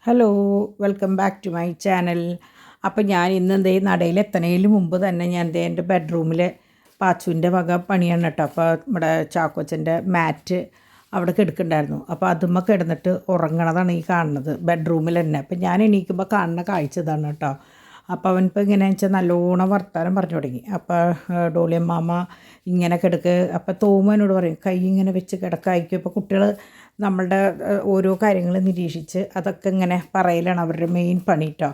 Hello, welcome back to my channel. അപ്പോൾ ഞാൻ ഇന്ന് നടയിലെത്തണതിന് മുമ്പ് തന്നെ ഞാൻ എൻ്റെ ബെഡ്റൂമിൽ പാച്ചുവിൻ്റെ വക പണിയാണ് കേട്ടോ. അപ്പോൾ നമ്മുടെ ചാക്കോച്ചൻ്റെ മാറ്റ് അവിടെ കിടക്കുന്നുണ്ടായിരുന്നു. അപ്പോൾ അതുമ്മ കിടന്നിട്ട് ഉറങ്ങണതാണ് ഈ കാണുന്നത് ബെഡ്റൂമിൽ തന്നെ. അപ്പോൾ ഞാൻ എണീക്കുമ്പോൾ കാണുന്ന കാഴ്ച ഇതാണ് കേട്ടോ. അപ്പോൾ അവനിപ്പോൾ ഇങ്ങനെയാണെന്ന് വെച്ചാൽ നല്ലോണം വർത്താനം പറഞ്ഞു തുടങ്ങി. അപ്പോൾ ഡോളിയമ്മാമ ഇങ്ങനെ കിടക്ക്. അപ്പോൾ തോമനോട് പറയും കൈ ഇങ്ങനെ വെച്ച് കിടക്കായിരിക്കും. ഇപ്പോൾ കുട്ടികൾ നമ്മളുടെ ഓരോ കാര്യങ്ങൾ നിരീക്ഷിച്ച് അതൊക്കെ ഇങ്ങനെ പറയലാണ് അവരുടെ മെയിൻ പണി കേട്ടോ.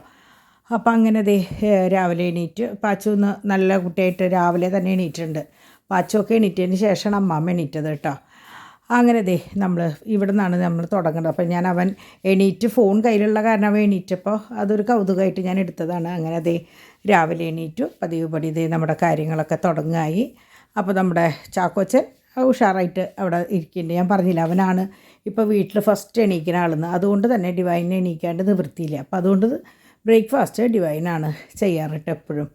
അപ്പം അങ്ങനെ രാവിലെ എണീറ്റ് പാച്ചു ഒന്ന് നല്ല കുട്ടിയായിട്ട് രാവിലെ തന്നെ എണീറ്റിട്ടുണ്ട്. പാച്ചുവൊക്കെ എണീറ്റതിന് ശേഷമാണ് അമ്മാമ്മ എണീറ്റത് കേട്ടോ. അങ്ങനെ നമ്മൾ ഇവിടെ നിന്നാണ് നമ്മൾ തുടങ്ങുന്നത്. അപ്പോൾ അവൻ എണീറ്റ് ഫോൺ കയ്യിലുള്ള കാരണം അവൻ എണീറ്റപ്പോൾ അതൊരു കൗതുകമായിട്ട് ഞാൻ എടുത്തതാണ്. അങ്ങനെ രാവിലെ എണീറ്റു പതിവ് പടി നമ്മുടെ കാര്യങ്ങളൊക്കെ തുടങ്ങായി. അപ്പോൾ നമ്മുടെ ചാക്കോച്ചൻ ഉഷാറായിട്ട് അവിടെ ഇരിക്കുന്നുണ്ട്. ഞാൻ പറഞ്ഞില്ല അവനാണ് ഇപ്പോൾ വീട്ടിൽ ഫസ്റ്റ് എണീക്കുന്ന ആളെന്ന്. അതുകൊണ്ട് തന്നെ ഡിവൈനെ എണീക്കാണ്ട് നിവൃത്തിയില്ല. അപ്പോൾ അതുകൊണ്ട് ബ്രേക്ക്ഫാസ്റ്റ് ഡിവൈനാണ് ചെയ്യാറിട്ട് എപ്പോഴും.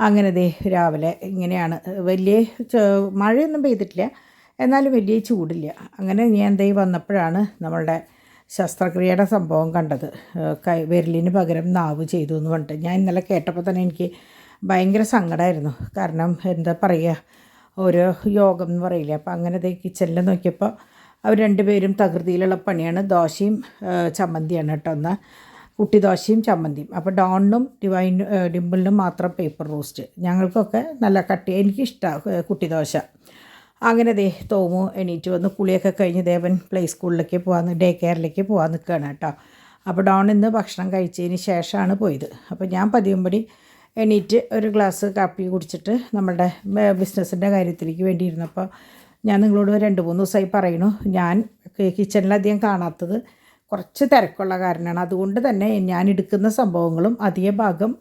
അങ്ങനെ രാവിലെ ഇങ്ങനെയാണ്. വലിയ മഴയൊന്നും പെയ്തിട്ടില്ല, എന്നാലും വലിയ ചൂടില്ല. അങ്ങനെ ഞാൻ വന്നപ്പോഴാണ് നമ്മളുടെ ശസ്ത്രക്രിയയുടെ സംഭവം കണ്ടത്. വിരലിന് പകരം നാവ് ചെയ്തു എന്ന് പറഞ്ഞിട്ട് ഞാൻ ഇന്നലെ കേട്ടപ്പോൾ തന്നെ എനിക്ക് ഭയങ്കര സങ്കടമായിരുന്നു. കാരണം എന്താ പറയുക, ഓരോ യോഗം എന്ന് പറയില്ലേ. അപ്പോൾ അങ്ങനെ കിച്ചണിൽ നോക്കിയപ്പോൾ അവർ രണ്ടുപേരും തകൃതിയിലുള്ള പണിയാണ്. ദോശയും ചമ്മന്തിയാണ് കേട്ടോ. എന്നാൽ കുട്ടി ദോശയും ചമ്മന്തിയും. അപ്പോൾ ഡോണിനും ഡിംപിളിനും മാത്രം പേപ്പർ റോസ്റ്റ്. ഞങ്ങൾക്കൊക്കെ നല്ല കട്ടി, എനിക്കിഷ്ടമാണ് കുട്ടി ദോശ. അങ്ങനെ തോമു എണീറ്റ് വന്ന് കുളിയൊക്കെ കഴിഞ്ഞ് ദേവൻ പ്ലേ സ്കൂളിലേക്ക് ഡേ കെയറിലേക്ക് പോകാൻ നിൽക്കുകയാണ് കേട്ടോ. അപ്പോൾ ഡോൺ ഇന്ന് ഭക്ഷണം കഴിച്ചതിന് ശേഷമാണ് പോയത്. അപ്പോൾ ഞാൻ പതിവുമ്പടി എണീറ്റ് ഒരു ഗ്ലാസ് കാപ്പി കുടിച്ചിട്ട് നമ്മളുടെ ബിസിനസ്സിൻ്റെ കാര്യത്തിലേക്ക് വേണ്ടിയിരുന്നപ്പോൾ ഞാൻ നിങ്ങളോട് 2-3 ദിവസമായി പറയണു, ഞാൻ കിച്ചണിലധികം കാണാത്തത് കുറച്ച് തിരക്കുള്ള കാരണമാണ്. അതുകൊണ്ട് തന്നെ ഞാൻ എടുക്കുന്ന സംഭവങ്ങളും അധിക ഭാഗം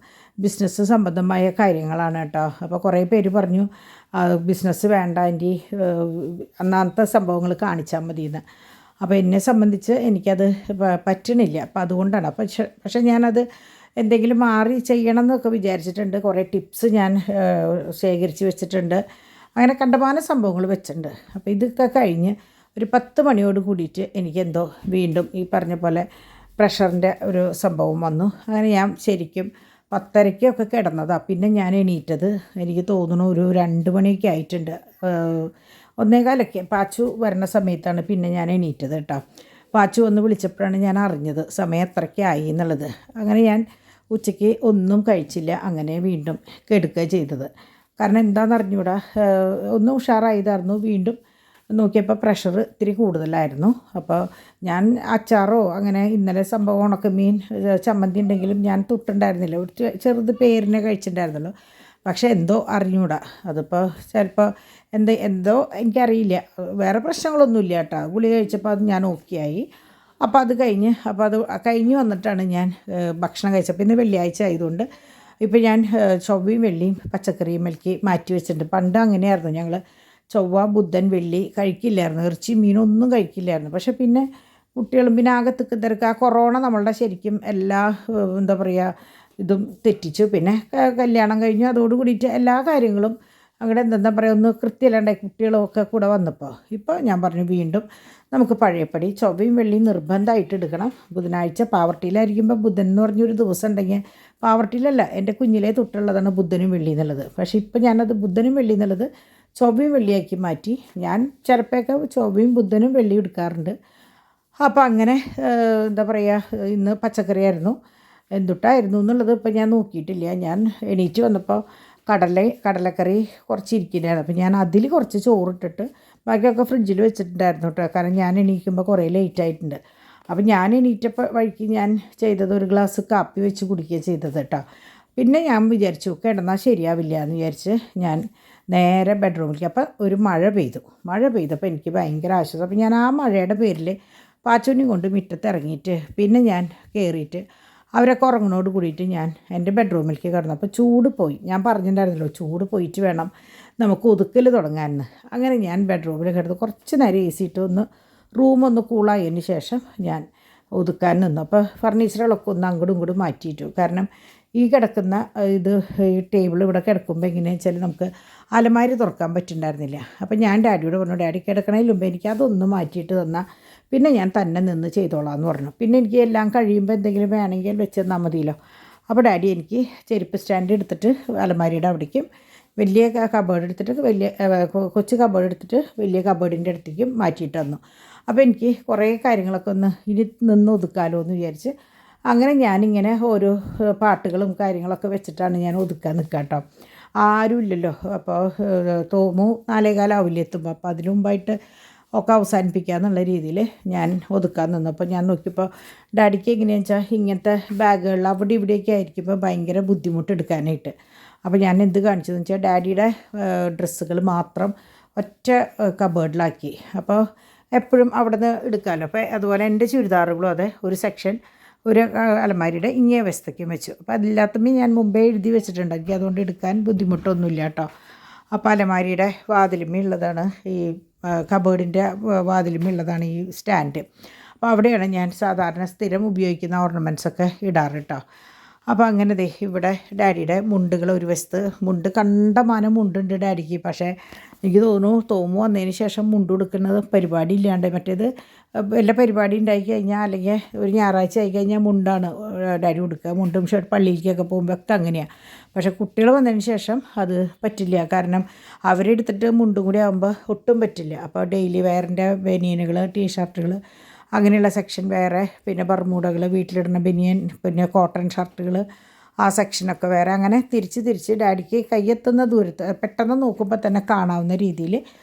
ബിസിനസ് സംബന്ധമായ കാര്യങ്ങളാണ് കേട്ടോ. അപ്പോൾ കുറേ പേര് പറഞ്ഞു ബിസിനസ് വേണ്ട ആൻറ്റി, അന്നത്തെ സംഭവങ്ങൾ കാണിച്ചാൽ മതിയെന്ന്. അപ്പോൾ എന്നെ സംബന്ധിച്ച് എനിക്കത് പറ്റണില്ല. അപ്പോൾ അതുകൊണ്ടാണ്. പക്ഷേ ഞാനത് എന്തെങ്കിലും മാറി ചെയ്യണം എന്നൊക്കെ വിചാരിച്ചിട്ടുണ്ട്. കുറേ ടിപ്സ് ഞാൻ ശേഖരിച്ച് വെച്ചിട്ടുണ്ട്. അങ്ങനെ കണ്ടമാനം സംഭവങ്ങൾ വെച്ചിട്ടുണ്ട്. അപ്പോൾ ഇതൊക്കെ കഴിഞ്ഞ് ഒരു 10 മണിയോട് കൂടിയിട്ട് എനിക്കെന്തോ വീണ്ടും ഈ പറഞ്ഞ പോലെ പ്രഷറിൻ്റെ ഒരു സംഭവം വന്നു. അങ്ങനെ ഞാൻ ശരിക്കും 10:30-ക്കൊക്കെ കിടന്നതാണ്. പിന്നെ ഞാൻ എണീറ്റത് എനിക്ക് തോന്നുന്നു ഒരു 2 മണിയൊക്കെ ആയിട്ടുണ്ട്. 1:15 പാച്ചു വരുന്ന സമയത്താണ് പിന്നെ ഞാൻ എണീറ്റത് കേട്ടോ. പാച്ചു വന്ന് വിളിച്ചപ്പോഴാണ് ഞാൻ അറിഞ്ഞത് സമയം എത്രയ്ക്കായി എന്നുള്ളത്. അങ്ങനെ ഞാൻ ഉച്ചയ്ക്ക് ഒന്നും കഴിച്ചില്ല. അങ്ങനെ വീണ്ടും കെടുക്കുക ചെയ്തത്. കാരണം എന്താണെന്ന് അറിഞ്ഞൂടാ, ഒന്ന് ഉഷാറായതായിരുന്നു. വീണ്ടും നോക്കിയപ്പോൾ പ്രഷർ ഇത്തിരി കൂടുതലായിരുന്നു. അപ്പോൾ ഞാൻ അച്ചാറോ അങ്ങനെ ഇന്നലെ സംഭവം ഉണക്കമീൻ ചമ്മന്തി ഉണ്ടെങ്കിലും ഞാൻ തൊട്ടുണ്ടായിരുന്നില്ല. ഒരു ചെറുത് പേരിനെ കഴിച്ചിട്ടുണ്ടായിരുന്നല്ലോ. പക്ഷേ എന്തോ അറിഞ്ഞൂടാ, അതിപ്പോൾ ചിലപ്പോൾ എന്തോ എനിക്കറിയില്ല. വേറെ പ്രശ്നങ്ങളൊന്നുമില്ല കേട്ടോ. ഗുളിക കഴിച്ചപ്പോൾ അത് ഞാൻ ഓക്കെ ആയി. അപ്പോൾ അത് കഴിഞ്ഞ് വന്നിട്ടാണ് ഞാൻ ഭക്ഷണം കഴിച്ചപ്പോൾ. ഇന്ന് വെള്ളിയാഴ്ച ആയതുകൊണ്ട് ഇപ്പോൾ ഞാൻ ചൊവ്വയും വെള്ളിയും പച്ചക്കറിയും മാറ്റി വെച്ചിട്ടുണ്ട്. പണ്ട് അങ്ങനെയായിരുന്നു, ഞങ്ങൾ ചൊവ്വ ബുധൻ വെള്ളി കഴിക്കില്ലായിരുന്നു. ഇറച്ചി മീനൊന്നും കഴിക്കില്ലായിരുന്നു. പക്ഷേ പിന്നെ കുട്ടികളും പിന്നെ ആകെ തിരക്ക്. ആ കൊറോണ നമ്മളുടെ ശരിക്കും എല്ലാ എന്താ പറയുക ഇതും തെറ്റിച്ചു. പിന്നെ കല്യാണം കഴിഞ്ഞു. അതോടുകൂടിയിട്ട് എല്ലാ കാര്യങ്ങളും അങ്ങനെ എന്താ പറയുക ഒന്ന് കൃത്യമല്ലാണ്ടായി. കുട്ടികളൊക്കെ കൂടെ വന്നപ്പോൾ ഇപ്പോൾ ഞാൻ പറഞ്ഞു വീണ്ടും നമുക്ക് പഴയപ്പടി ചൊവ്വയും വെള്ളിയും നിർബന്ധമായിട്ട് എടുക്കണം. ബുധനാഴ്ച പാവർട്ടിയിലായിരിക്കുമ്പോൾ ബുധൻ എന്ന് പറഞ്ഞൊരു ദിവസം ഉണ്ടെങ്കിൽ, പാവർട്ടിയിലല്ല എൻ്റെ കുഞ്ഞിലേ തൊട്ടുള്ളതാണ് ബുധനും വെള്ളി എന്നുള്ളത്. പക്ഷേ ഇപ്പോൾ ഞാനത് ബുധനും വെള്ളി എന്നുള്ളത് ചൊവ്വയും വെള്ളിയാക്കി മാറ്റി. ഞാൻ ചിലപ്പോഴൊക്കെ ചൊവ്വയും ബുധനും വെള്ളിയും എടുക്കാറുണ്ട്. അപ്പോൾ അങ്ങനെ എന്താ പറയുക, ഇന്ന് പച്ചക്കറിയായിരുന്നു. എന്തുട്ടായിരുന്നു എന്നുള്ളത് ഇപ്പോൾ ഞാൻ നോക്കിയിട്ടില്ല. ഞാൻ എണീറ്റ് വന്നപ്പോൾ കടലക്കറി കുറച്ച് ഇരിക്കുന്നുണ്ടായിരുന്നു. അപ്പോൾ ഞാൻ അതിൽ കുറച്ച് ചോറിട്ടിട്ട് ബാക്കിയൊക്കെ ഫ്രിഡ്ജിൽ വെച്ചിട്ടുണ്ടായിരുന്നു കേട്ടോ. കാരണം ഞാൻ എണീക്കുമ്പോൾ കുറേ ലേറ്റ് ആയിട്ടുണ്ട്. അപ്പോൾ ഞാൻ എണീറ്റപ്പോൾ വഴിക്ക് ഞാൻ ചെയ്തത് ഒരു ഗ്ലാസ് കാപ്പി വെച്ച് കുടിക്കുകയാണ് ചെയ്തത് കേട്ടോ. പിന്നെ ഞാൻ വിചാരിച്ചു കിടന്നാൽ ശരിയാവില്ല എന്ന് വിചാരിച്ച് ഞാൻ നേരെ ബെഡ്റൂമിലേക്ക്. അപ്പോൾ ഒരു മഴ പെയ്തപ്പോൾ എനിക്ക് ഭയങ്കര ആശ്വാസം. അപ്പോൾ ഞാൻ ആ മഴയുടെ പേരിൽ പാച്ചുവിനെയും കൊണ്ട് മുറ്റത്ത് ഇറങ്ങിയിട്ട് പിന്നെ ഞാൻ കയറിയിട്ട് അവരൊക്കെ ഉറങ്ങുന്നതോട് കൂടിയിട്ട് ഞാൻ എൻ്റെ ബെഡ്റൂമിലേക്ക് കിടന്നു. അപ്പോൾ ചൂട് പോയി. ഞാൻ പറഞ്ഞിട്ടുണ്ടായിരുന്നല്ലോ ചൂട് പോയിട്ട് വേണം നമുക്ക് ഒതുക്കൽ തുടങ്ങാമെന്ന്. അങ്ങനെ ഞാൻ ബെഡ്റൂമിൽ കിടന്ന് കുറച്ച് നേരം AC ഇട്ട് റൂമൊന്ന് കൂളായതിന് ശേഷം ഞാൻ ഒതുക്കാൻ നിന്നു. അപ്പോൾ ഫർണിച്ചറുകളൊക്കെ ഒന്ന് അങ്ങോട്ടും ഇങ്ങോട്ടും മാറ്റിയിട്ടു. കാരണം ഈ കിടക്കുന്ന ഈ ടേബിൾ ഇവിടെ കിടക്കുമ്പോൾ എങ്ങനെയാണെന്ന് വെച്ചാൽ നമുക്ക് അലമാരി തുറക്കാൻ പറ്റുന്നുണ്ടായിരുന്നില്ല. അപ്പോൾ ഞാൻ ഡാഡിയോട് പറഞ്ഞു, ഡാഡി കിടക്കണതിന് മുമ്പ് എനിക്ക് അതൊന്ന് മാറ്റിയിട്ട് തന്നാൽ പിന്നെ ഞാൻ തന്നെ നിന്ന് ചെയ്തോളാം എന്ന് പറഞ്ഞു. പിന്നെ എനിക്ക് എല്ലാം കഴിയുമ്പോൾ എന്തെങ്കിലും വേണമെങ്കിൽ വെച്ച് തന്നാൽ മതിയല്ലോ. അപ്പോൾ ഡാഡി എനിക്ക് ചെരുപ്പ് സ്റ്റാൻഡ് എടുത്തിട്ട് അലമാരിയുടെ അവിടേക്കും വലിയ കബേർഡ് എടുത്തിട്ട് കൊച്ചു കബേർഡ് എടുത്തിട്ട് വലിയ കബേർഡിൻ്റെ അടുത്തേക്കും മാറ്റിയിട്ട് തന്നു. അപ്പോൾ എനിക്ക് കുറേ കാര്യങ്ങളൊക്കെ ഒന്ന് ഇനി നിന്ന് ഒതുക്കാമല്ലോ എന്ന് വിചാരിച്ച് അങ്ങനെ ഞാനിങ്ങനെ ഓരോ പാട്ടുകളും കാര്യങ്ങളൊക്കെ വെച്ചിട്ടാണ് ഞാൻ ഒതുക്കാൻ നിൽക്കുക കേട്ടോ. ആരുമില്ലല്ലോ. അപ്പോൾ തോമു 4:15 ആവില്ല എത്തുമ്പോൾ. അപ്പോൾ അതിനു മുമ്പായിട്ട് ഒക്കെ അവസാനിപ്പിക്കുക എന്നുള്ള രീതിയിൽ ഞാൻ ഒതുക്കാൻ നിന്നപ്പോൾ ഞാൻ നോക്കിയപ്പോൾ ഡാഡിക്ക് എങ്ങനെയാണെന്ന് വെച്ചാൽ ഇങ്ങനത്തെ ബാഗുകളിൽ അവിടെ ഇവിടെയൊക്കെ ആയിരിക്കുമ്പോൾ ഭയങ്കര ബുദ്ധിമുട്ട് എടുക്കാനായിട്ട്. അപ്പോൾ ഞാൻ എന്ത് കാണിച്ചതെന്ന് വെച്ചാൽ ഡാഡിയുടെ ഡ്രസ്സുകൾ മാത്രം ഒറ്റ കബേർഡിലാക്കി. അപ്പോൾ എപ്പോഴും അവിടെ നിന്ന് എടുക്കാമല്ലോ. അപ്പോൾ അതുപോലെ എൻ്റെ ചുരിദാറുകളും അതെ ഒരു സെക്ഷൻ ഒരു അലമാരിയുടെ ഇങ്ങേ വശത്തേക്കും വെച്ചു. അപ്പോൾ അതില്ലാത്തപ്പോൾ ഞാൻ മുമ്പേ എഴുതി വെച്ചിട്ടുണ്ട്, എനിക്ക് അതുകൊണ്ട് എടുക്കാൻ ബുദ്ധിമുട്ടൊന്നുമില്ല കേട്ടോ. അപ്പോൾ അലമാരിയുടെ വാതിലുമുള്ളതാണ് ഈ കബേർഡിൻ്റെ വാതിലുമുള്ളതാണ് ഈ സ്റ്റാൻഡ്. അപ്പോൾ അവിടെയാണ് ഞാൻ സാധാരണ സ്ഥിരം ഉപയോഗിക്കുന്ന ഓർണമെൻറ്റ്സൊക്കെ ഇടാറ് കേട്ടോ. അപ്പോൾ അങ്ങനെ ദേ ഇവിടെ ഡാഡിയുടെ മുണ്ടുകൾ ഒരു വശത്ത് മുണ്ട് കണ്ടമാനം മുണ്ടുണ്ട് ഡാഡിക്ക്. പക്ഷേ എനിക്ക് തോമു വന്നതിന് ശേഷം മുണ്ട് കൊടുക്കുന്നത് പരിപാടി ഇല്ലാണ്ട്, മറ്റേത് വല്ല പരിപാടി ഉണ്ടായി കഴിഞ്ഞാൽ അല്ലെങ്കിൽ ഒരു ഞായറാഴ്ച ആയി കഴിഞ്ഞാൽ മുണ്ടാണ് ഡാഡി കൊടുക്കുക. മുണ്ടും ഷർട്ട് പള്ളിയിലേക്കൊക്കെ പോകുമ്പോൾ ഒക്കെ അങ്ങനെയാണ്. പക്ഷേ കുട്ടികൾ വന്നതിന് ശേഷം അത് പറ്റില്ല. കാരണം അവരെടുത്തിട്ട് മുണ്ടും കൂടി ആകുമ്പോൾ ഒട്ടും പറ്റില്ല. അപ്പോൾ ഡെയിലി വെയറിൻ്റെ ബനിയനുകൾ, ടീഷർട്ടുകൾ അങ്ങനെയുള്ള സെക്ഷൻ വേറെ, പിന്നെ ബർമൂഡകൾ, വീട്ടിലിടുന്ന ബനിയൻ, പിന്നെ കോട്ടൺ ഷർട്ടുകൾ ആ സെക്ഷനൊക്കെ വേറെ, അങ്ങനെ തിരിച്ച് ഡാഡിക്ക് കയ്യെത്തുന്ന ദൂരത്ത് പെട്ടെന്ന് നോക്കുമ്പോൾ തന്നെ കാണാവുന്ന രീതിയിൽ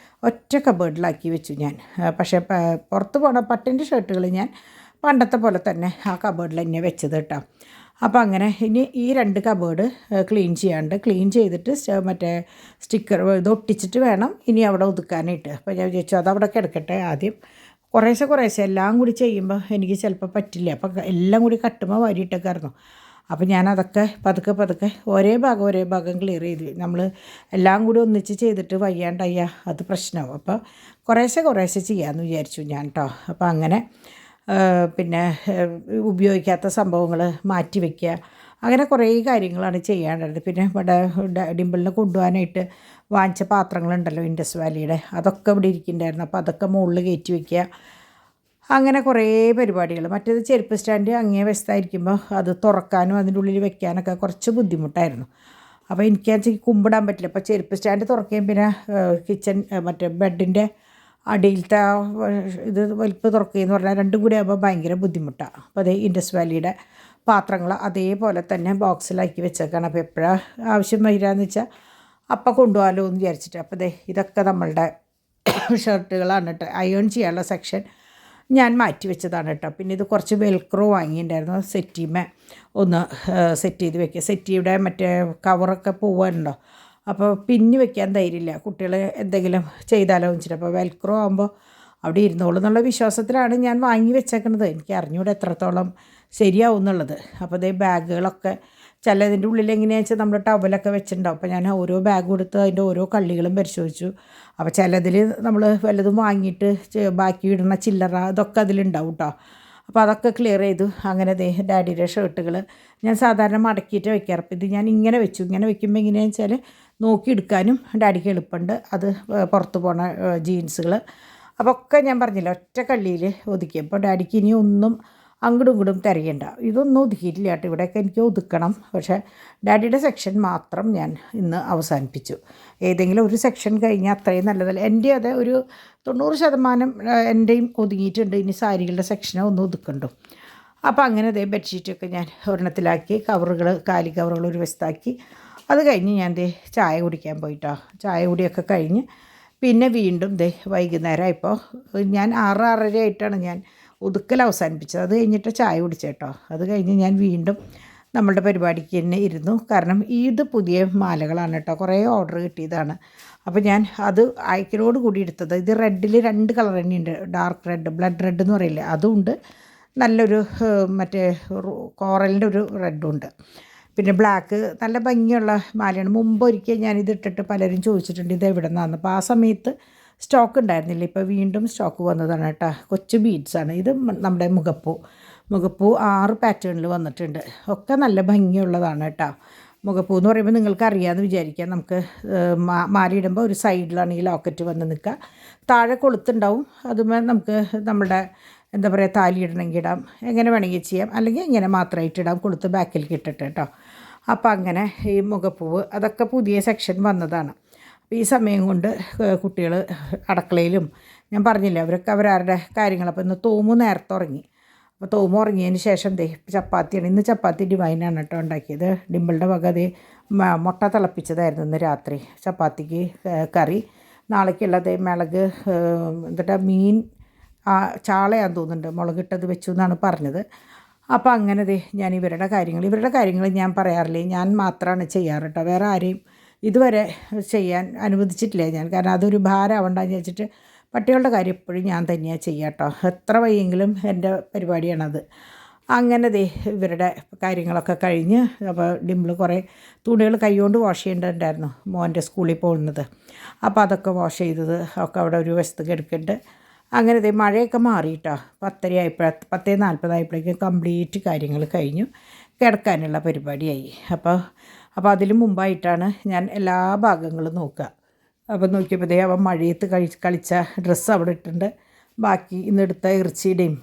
ഒറ്റ കബേർഡിലാക്കി വെച്ചു ഞാൻ. പക്ഷേ പുറത്ത് പോണ പട്ടിൻ്റെ ഷർട്ടുകൾ ഞാൻ പണ്ടത്തെ പോലെ തന്നെ ആ കബേർഡിൽ തന്നെ വെച്ചത് കേട്ടോ. അപ്പോൾ അങ്ങനെ ഇനി ഈ 2 കബേർഡ് ക്ലീൻ ചെയ്തിട്ട് മറ്റേ സ്റ്റിക്കർ ഇത് ഒട്ടിച്ചിട്ട് വേണം ഇനി അവിടെ ഒതുക്കാനായിട്ട്. അപ്പോൾ ഞാൻ വിചാരിച്ചു അതവിടെ കിടക്കട്ടെ ആദ്യം. കുറേശ്ശെ എല്ലാം കൂടി ചെയ്യുമ്പോൾ എനിക്ക് ചിലപ്പോൾ പറ്റില്ല. അപ്പോൾ എല്ലാം കൂടി കട്ടുമ്പോൾ വാരിയിട്ടൊക്കെയായിരുന്നു. അപ്പോൾ ഞാനതൊക്കെ പതുക്കെ ഒരേ ഭാഗം ക്ലിയർ ചെയ്ത് നമ്മൾ എല്ലാം കൂടി ഒന്നിച്ച് ചെയ്തിട്ട് വയ്യാണ്ടയ്യ അത് പ്രശ്നമാവും. അപ്പോൾ കുറേശ്ശെ ചെയ്യാമെന്ന് വിചാരിച്ചു ഞാൻ കേട്ടോ. അപ്പോൾ അങ്ങനെ പിന്നെ ഉപയോഗിക്കാത്ത സംഭവങ്ങൾ മാറ്റി വയ്ക്കുക, അങ്ങനെ കുറേ കാര്യങ്ങളാണ് ചെയ്യാനുള്ളത്. പിന്നെ ഇവിടെ ഡിമ്പിളിനെ കൊണ്ടുപോകാനായിട്ട് വാങ്ങിച്ച പാത്രങ്ങളുണ്ടല്ലോ ഇൻഡസ് വാലിയുടെ, അതൊക്കെ ഇവിടെ ഇരിക്കുന്നുണ്ടായിരുന്നു. അപ്പോൾ അതൊക്കെ മുകളിൽ കയറ്റി വയ്ക്കുക, അങ്ങനെ കുറേ പരിപാടികൾ. മറ്റേത് ചെരുപ്പ് സ്റ്റാൻഡ് അങ്ങേ വശത്തായിരിക്കുമ്പോൾ അത് തുറക്കാനും അതിൻ്റെ ഉള്ളിൽ വെക്കാനൊക്കെ കുറച്ച് ബുദ്ധിമുട്ടായിരുന്നു. അപ്പോൾ എനിക്ക് കുമ്പിടാൻ പറ്റില്ല. അപ്പോൾ ചെരുപ്പ് സ്റ്റാൻഡ് തുറക്കുകയും പിന്നെ കിച്ചൺ മറ്റേ ബെഡിൻ്റെ അടിയിലത്തെ ഇത് വലിപ്പ് തുറക്കുകയെന്ന് പറഞ്ഞാൽ രണ്ടും കൂടി ആകുമ്പോൾ ഭയങ്കര ബുദ്ധിമുട്ടാണ്. അപ്പോൾ അതേ ഇൻഡസ് വാലിയുടെ പാത്രങ്ങൾ അതേപോലെ തന്നെ ബോക്സിലാക്കി വെച്ചേക്കാണ്. അപ്പോൾ എപ്പോഴാണ് ആവശ്യം വരികയെന്ന് വെച്ചാൽ അപ്പം കൊണ്ടുപോകാമല്ലോ എന്ന് വിചാരിച്ചിട്ട്. അപ്പോൾ ഇതൊക്കെ നമ്മളുടെ ഷർട്ടുകളാണ് കേട്ടോ. അയേൺ ചെയ്യാനുള്ള സെക്ഷൻ ഞാൻ മാറ്റി വെച്ചതാണ് കേട്ടോ. പിന്നെ ഇത് കുറച്ച് വെൽക്രോ വാങ്ങിയിട്ടുണ്ടായിരുന്നു, സെറ്റിമേ ഒന്ന് സെറ്റ് ചെയ്ത് വെക്കുക. സെറ്റിയുടെ മറ്റേ കവറൊക്കെ പോകാനുണ്ടോ, അപ്പോൾ പിന്നി വെക്കാൻ ധൈര്യമില്ല, കുട്ടികൾ എന്തെങ്കിലും ചെയ്താലോ വെച്ചിട്ട്. അപ്പോൾ വെൽക്രോ ആകുമ്പോൾ അവിടെ ഇരുന്നോളൂ എന്നുള്ള വിശ്വാസത്തിലാണ് ഞാൻ വാങ്ങി വെച്ചേക്കുന്നത്. എനിക്ക് അറിഞ്ഞൂടെ എത്രത്തോളം ശരിയാവും എന്നുള്ളത്. അപ്പോൾ അതേ ബാഗുകളൊക്കെ ചിലതിൻ്റെ ഉള്ളിൽ എങ്ങനെയാണെന്ന് വെച്ചാൽ നമ്മൾ ടവലൊക്കെ വെച്ചിട്ടുണ്ടാവും. അപ്പോൾ ഞാൻ ഓരോ ബാഗ് കൊടുത്ത് അതിൻ്റെ ഓരോ കള്ളികളും പരിശോധിച്ചു. അപ്പോൾ ചിലതിൽ നമ്മൾ വല്ലതും വാങ്ങിയിട്ട് ബാക്കി ഇടുന്ന ചില്ലറ ഇതൊക്കെ അതിലുണ്ടാവും കേട്ടോ. അപ്പോൾ അതൊക്കെ ക്ലിയർ ചെയ്തു. അങ്ങനെ ഡാഡിയുടെ ഷർട്ടുകൾ ഞാൻ സാധാരണ മടക്കിയിട്ട് വയ്ക്കാറ്. അപ്പോൾ ഇത് ഞാൻ ഇങ്ങനെ വെച്ചു. ഇങ്ങനെ വെക്കുമ്പോൾ എങ്ങനെയാണെന്ന് വെച്ചാൽ നോക്കിയെടുക്കാനും ഡാഡിക്ക് എളുപ്പമുണ്ട്. അത് പുറത്ത് പോണ ജീൻസുകൾ അപ്പോൾ ഒക്കെ ഞാൻ പറഞ്ഞില്ല ഒറ്റ കള്ളിയിൽ ഒതുക്കി. അപ്പോൾ ഡാഡിക്ക് ഇനി ഒന്നും അങ്ങോട്ടും ഇങ്ങോട്ടും തിരയണ്ട. ഇതൊന്നും ഒതുക്കിയിട്ടില്ല കേട്ടോ, ഇവിടെയൊക്കെ എനിക്ക് ഒതുക്കണം. പക്ഷേ ഡാഡിയുടെ സെക്ഷൻ മാത്രം ഞാൻ ഇന്ന് അവസാനിപ്പിച്ചു. ഏതെങ്കിലും ഒരു സെക്ഷൻ കഴിഞ്ഞാൽ അത്രയും നല്ലതല്ല. എൻ്റെ അത് ഒരു 90% എൻ്റെയും ഒതുങ്ങിയിട്ടുണ്ട്. ഇനി സാരികളുടെ സെക്ഷനെ ഒന്ന് ഒതുക്കണ്ടു. അപ്പോൾ അങ്ങനെ ബെഡ്ഷീറ്റൊക്കെ ഞാൻ ഒരെണ്ണത്തിലാക്കി, കാലി കവറുകൾ ഒരു വശത്താക്കി. അത് കഴിഞ്ഞ് ഞാൻ ചായ കുടിക്കാൻ പോയിട്ടോ. ചായ കുടിയൊക്കെ കഴിഞ്ഞ് പിന്നെ വീണ്ടും വൈകുന്നേരം ഇപ്പോൾ ഞാൻ 6-6:30 ആയിട്ടാണ് ഞാൻ ഒതുക്കൽ അവസാനിപ്പിച്ചത്. അത് കഴിഞ്ഞിട്ട് ചായ കുടിച്ചേട്ടോ. അത് കഴിഞ്ഞ് ഞാൻ വീണ്ടും നമ്മളുടെ പരിപാടിക്ക് തന്നെ ഇരുന്നു. കാരണം ഇത് പുതിയ മാലകളാണ് കേട്ടോ, കുറേ ഓർഡർ കിട്ടിയതാണ്. അപ്പോൾ ഞാൻ അത് അയക്കലോട് കൂടി എടുത്തത്. ഇത് റെഡിൽ 2 കളർ തന്നെയുണ്ട്, ഡാർക്ക് റെഡ്, ബ്ലഡ് റെഡ് എന്ന് പറയില്ലേ, അതുണ്ട്, നല്ലൊരു മറ്റേ കോറലിൻ്റെ ഒരു റെഡും ഉണ്ട്. പിന്നെ ബ്ലാക്ക് നല്ല ഭംഗിയുള്ള മാലയാണ്. മുമ്പ് ഒരിക്കൽ ഞാനിത് ഇട്ടിട്ട് പലരും ചോദിച്ചിട്ടുണ്ട് ഇത് എവിടെ നിന്നാണ്. അപ്പോൾ ആ സമയത്ത് സ്റ്റോക്ക് ഉണ്ടായിരുന്നില്ല. ഇപ്പോൾ വീണ്ടും സ്റ്റോക്ക് വന്നതാണ് കേട്ടോ. കൊച്ചു ബീഡ്സാണ് ഇത്. നമ്മുടെ മുഖപ്പൂ 6 പാറ്റേണിൽ വന്നിട്ടുണ്ട്. ഒക്കെ നല്ല ഭംഗിയുള്ളതാണ് കേട്ടോ. മുഖപ്പൂ എന്ന് പറയുമ്പോൾ നിങ്ങൾക്ക് അറിയാമെന്ന് വിചാരിക്കാം. നമുക്ക് മാലയിടുമ്പോൾ ഒരു സൈഡിലാണ് ഈ ലോക്കറ്റ് വന്ന് നിൽക്കുക, താഴെ കൊളുത്തുണ്ടാവും. അതുമേ നമുക്ക് നമ്മുടെ എന്താ പറയുക, താലി ഇടണമെങ്കിൽ ഇടാം, എങ്ങനെ വേണമെങ്കിൽ ചെയ്യാം, അല്ലെങ്കിൽ ഇങ്ങനെ മാത്രമായിട്ട് ഇടാം, കൊളുത്ത് ബാക്കിലേക്ക് ഇട്ടിട്ട് കേട്ടോ. അപ്പോൾ അങ്ങനെ ഈ മുഖപ്പൂവ് അതൊക്കെ പുതിയ സെക്ഷൻ വന്നതാണ്. അപ്പോൾ ഈ സമയം കൊണ്ട് കുട്ടികൾ അടുക്കളയിലും, ഞാൻ പറഞ്ഞില്ലേ, അവരൊക്കെ അവരവരുടെ കാര്യങ്ങൾ. അപ്പോൾ ഇന്ന് തോമു നേരത്തെ ഉറങ്ങി. അപ്പോൾ തോമു ഉറങ്ങിയതിന് ശേഷം ചപ്പാത്തിയാണ്. ഇന്ന് ചപ്പാത്തി ഡിവൈനാണ് കേട്ടോ ഉണ്ടാക്കിയത്. ഡിമ്പിളുടെ വക മുട്ട തിളപ്പിച്ചതായിരുന്നു ഇന്ന് രാത്രി. ചപ്പാത്തിക്ക് കറി, നാളേക്കുള്ളത് മിളക് എന്നിട്ട് മീൻ ചാളയാന്ന് തോന്നുന്നുണ്ട്, മുളകിട്ടത് വെച്ചു എന്നാണ് പറഞ്ഞത്. അപ്പോൾ അങ്ങനെ ഞാൻ ഇവരുടെ കാര്യങ്ങൾ ഞാൻ പറയാറില്ലേ, ഞാൻ മാത്രമാണ് ചെയ്യാറ് കേട്ടോ. വേറെ ആരെയും ഇതുവരെ ചെയ്യാൻ അനുവദിച്ചിട്ടില്ല ഞാൻ. കാരണം അതൊരു ഭാരമാവണ്ടെന്ന് വെച്ചിട്ട് പട്ടികളുടെ കാര്യം എപ്പോഴും ഞാൻ തന്നെയാണ് ചെയ്യുക കേട്ടോ. എത്ര വയ്യെങ്കിലും എൻ്റെ പരിപാടിയാണത്. അങ്ങനെ ഇവരുടെ കാര്യങ്ങളൊക്കെ കഴിഞ്ഞ്, അപ്പോൾ ഡിമ്പിൾ കുറേ തുണികൾ കൈകൊണ്ട് വാഷ് ചെയ്യേണ്ടതുണ്ടായിരുന്നു മോൻ്റെ സ്കൂളിൽ പോകുന്നത്. അപ്പോൾ അതൊക്കെ വാഷ് ചെയ്തത് ഒക്കെ അവിടെ ഒരു വശത്ത് എടുക്കുന്നുണ്ട്. അങ്ങനെ മഴയൊക്കെ മാറിയിട്ടോ. 10:40 കംപ്ലീറ്റ് കാര്യങ്ങൾ കഴിഞ്ഞു, കിടക്കാനുള്ള പരിപാടിയായി. അപ്പോൾ അതിന് മുമ്പായിട്ടാണ് ഞാൻ എല്ലാ ഭാഗങ്ങളും നോക്കുക. അപ്പോൾ നോക്കിയപ്പോൾ അവൻ മഴയത്ത് കളിച്ച ഡ്രസ്സ് അവിടെ ഇട്ടിട്ടുണ്ട്. ബാക്കി ഇന്നെടുത്ത ഇറച്ചിയുടെയും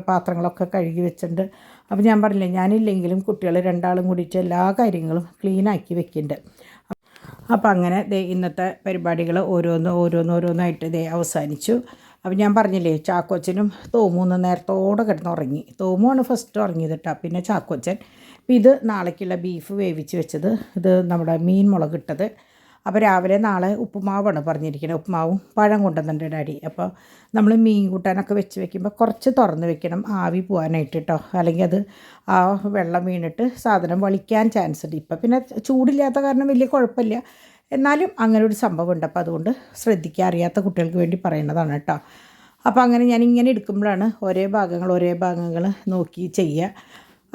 പാത്രങ്ങളൊക്കെ കഴുകി വെച്ചിട്ടുണ്ട്. അപ്പോൾ ഞാൻ പറഞ്ഞില്ലേ, ഞാനില്ലെങ്കിലും കുട്ടികൾ രണ്ടാളും കൂടിയിട്ട് എല്ലാ കാര്യങ്ങളും ക്ലീനാക്കി വെക്കുന്നുണ്ട്. അപ്പോൾ അങ്ങനെ ഇന്നത്തെ പരിപാടികൾ ഓരോന്നായിട്ട് അവസാനിച്ചു. അപ്പോൾ ഞാൻ പറഞ്ഞില്ലേ, ചാക്കോച്ചനും തോമൂന്ന് നേരത്തോടെ കിടന്നുറങ്ങി. തോമുവാണ് ഫസ്റ്റ് ഉറങ്ങിയത് കേട്ടോ, പിന്നെ ചാക്കോച്ചൻ. അപ്പോൾ ഇത് നാളേക്കുള്ള ബീഫ് വേവിച്ച് വെച്ചത്, ഇത് നമ്മുടെ മീൻ മുളകിട്ടത്. അപ്പോൾ രാവിലെ നാളെ ഉപ്പുമാവാണ് പറഞ്ഞിരിക്കുന്നത്. ഉപ്പുമാവും പഴം കൊണ്ടുവന്നിട്ടുണ്ട് ഡാഡി. അപ്പോൾ നമ്മൾ മീൻ കൂട്ടാനൊക്കെ വെച്ച് വെക്കുമ്പോൾ കുറച്ച് തുറന്ന് വെക്കണം, ആവി പോകാനായിട്ട് കേട്ടോ. അല്ലെങ്കിൽ അത് ആ വെള്ളം വീണിട്ട് സാധനം വളിക്കാൻ ചാൻസ് ഉണ്ട്. ഇപ്പം പിന്നെ ചൂടില്ലാത്ത കാരണം വലിയ കുഴപ്പമില്ല. എന്നാലും അങ്ങനെ ഒരു സംഭവം ഉണ്ട്. അപ്പോൾ അതുകൊണ്ട് ശ്രദ്ധിക്കുക, അറിയാത്ത കുട്ടികൾക്ക് വേണ്ടി പറയുന്നതാണ് കേട്ടോ. അപ്പോൾ അങ്ങനെ ഞാനിങ്ങനെ എടുക്കുമ്പോഴാണ് ഓരോ ഭാഗങ്ങൾ നോക്കി ചെയ്യുക.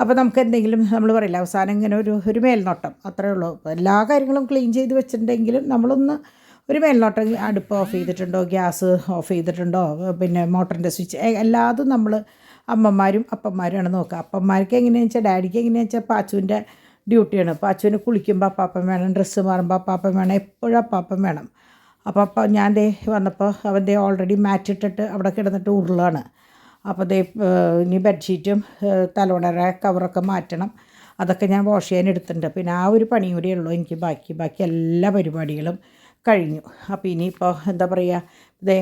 അപ്പോൾ നമുക്ക് എന്തെങ്കിലും, നമ്മൾ പറയില്ല, അവസാനം ഇങ്ങനെ ഒരു മേൽനോട്ടം, അത്രേ ഉള്ളൂ. എല്ലാ കാര്യങ്ങളും ക്ലീൻ ചെയ്ത് വെച്ചിട്ടുണ്ടെങ്കിലും നമ്മളൊന്ന് ഒരു മേൽനോട്ടം, അടുപ്പ് ഓഫ് ചെയ്തിട്ടുണ്ടോ, ഗ്യാസ് ഓഫ് ചെയ്തിട്ടുണ്ടോ, പിന്നെ മോട്ടറിൻ്റെ സ്വിച്ച്, എല്ലാതും നമ്മൾ അമ്മമാരും അപ്പന്മാരുമാണ് നോക്കുക. അപ്പന്മാർക്ക് എങ്ങനെയാണെന്ന് വെച്ചാൽ, ഡാഡിക്ക് എങ്ങനെയാണെന്ന് വെച്ചാൽ പാച്ചുവിൻ്റെ ഡ്യൂട്ടിയാണ്. പാച്ചുവിന് കുളിക്കുമ്പോൾ അപ്പാപ്പൻ വേണം, ഡ്രസ്സ് മാറുമ്പോൾ അപ്പാപ്പൻ വേണം, എപ്പോഴും അപ്പാപ്പൻ വേണം. അപ്പോൾ ഞാൻ വന്നപ്പോൾ അവൻ ഓൾറെഡി മാറ്റ് ഇട്ടിട്ട് അവിടെ കിടന്നിട്ട് ഉരുളാണ്. അപ്പോൾ ഇനി ബെഡ്ഷീറ്റും തലോണയുടെ കവറൊക്കെ മാറ്റണം. അതൊക്കെ ഞാൻ വാഷ് ചെയ്യാൻ എടുത്തിട്ടുണ്ട്. പിന്നെ ആ ഒരു പണി കൂടെ ഉള്ളൂ എനിക്ക്. ബാക്കി എല്ലാ പരിപാടികളും കഴിഞ്ഞു. അപ്പോൾ ഇനിയിപ്പോൾ എന്താ പറയുക,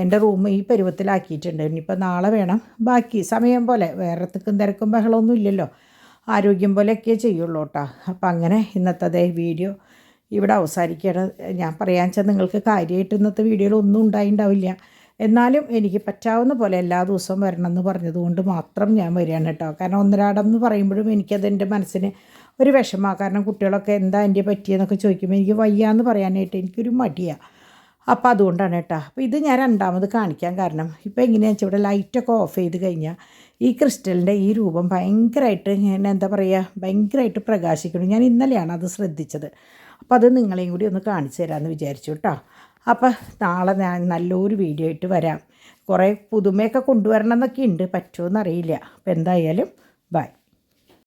എൻ്റെ റൂം ഈ പരുവത്തിലാക്കിയിട്ടുണ്ട്. ഇനിയിപ്പോൾ നാളെ വേണം ബാക്കി സമയം പോലെ, വേറെ തിരക്കും ബഹളമൊന്നും ഇല്ലല്ലോ, ആരോഗ്യം പോലെയൊക്കെ ചെയ്യുള്ളൂ കേട്ടോ. അപ്പം അങ്ങനെ ഇന്നത്തെ വീഡിയോ ഇവിടെ അവസാനിക്കുകയാണ്. ഞാൻ പറയാൻ വെച്ചാൽ നിങ്ങൾക്ക് കാര്യമായിട്ട് ഇന്നത്തെ വീഡിയോയിലൊന്നും ഉണ്ടായിണ്ടാവില്ല. എന്നാലും എനിക്ക് പറ്റാവുന്ന പോലെ എല്ലാ ദിവസവും വരണമെന്ന് പറഞ്ഞതുകൊണ്ട് മാത്രം ഞാൻ വരികയാണ് കേട്ടോ. കാരണം ഒന്നരാടം എന്ന് പറയുമ്പോഴും എനിക്കത് എൻ്റെ മനസ്സിന് ഒരു വിഷമമാണ്. കാരണം കുട്ടികളൊക്കെ എന്താ എൻ്റെ പറ്റിയെന്നൊക്കെ ചോദിക്കുമ്പോൾ എനിക്ക് വയ്യാന്ന് പറയാനായിട്ട് എനിക്കൊരു മടിയാണ്. അപ്പോൾ അതുകൊണ്ടാണ് കേട്ടോ. അപ്പോൾ ഇത് ഞാൻ രണ്ടാമത് കാണിക്കാൻ കാരണം, ഇപ്പോൾ എങ്ങനെയാണെന്ന് വെച്ചാൽ ഇവിടെ ലൈറ്റൊക്കെ ഓഫ് ചെയ്ത് കഴിഞ്ഞാൽ ഈ ക്രിസ്റ്റലിൻ്റെ ഈ രൂപം ഭയങ്കരമായിട്ട്, ഞാൻ എന്താ പറയുക, ഭയങ്കരമായിട്ട് പ്രകാശിക്കണം. ഞാൻ ഇന്നലെയാണ് അത് ശ്രദ്ധിച്ചത്. അപ്പോൾ അത് നിങ്ങളെയും കൂടി ഒന്ന് കാണിച്ചു തരാമെന്ന് വിചാരിച്ചു കേട്ടോ. അപ്പോൾ നാളെ ഞാൻ നല്ലൊരു വീഡിയോ ആയിട്ട് വരാം. കുറേ പുതുമയൊക്കെ കൊണ്ടുവരണം എന്നൊക്കെ ഉണ്ട്, പറ്റുമോ എന്നറിയില്ല. അപ്പോൾ എന്തായാലും ബൈ.